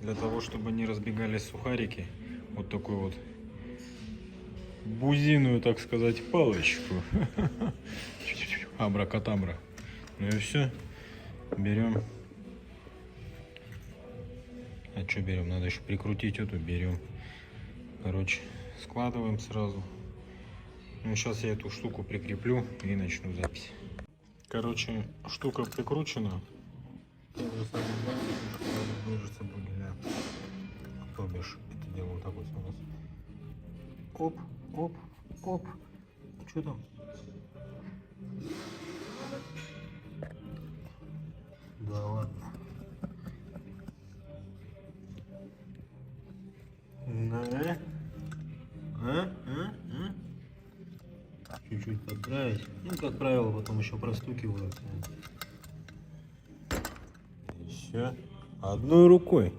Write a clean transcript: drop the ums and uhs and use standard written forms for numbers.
для того, чтобы не разбегались сухарики, вот такую вот бузиную, так сказать, палочку. Абракадабра. Ну и все. Берем. А что берем? Надо еще прикрутить эту. Берем. Короче, складываем сразу. Ну, сейчас я эту штуку прикреплю и начну запись. Короче, штука прикручена. Держится бугеля. То бишь, это дело вот так вот у нас. Оп, оп, оп. Что там? Да ладно. Да. Чуть-чуть подправить. Ну, как правило, потом еще простукиваются. И все. Одной рукой.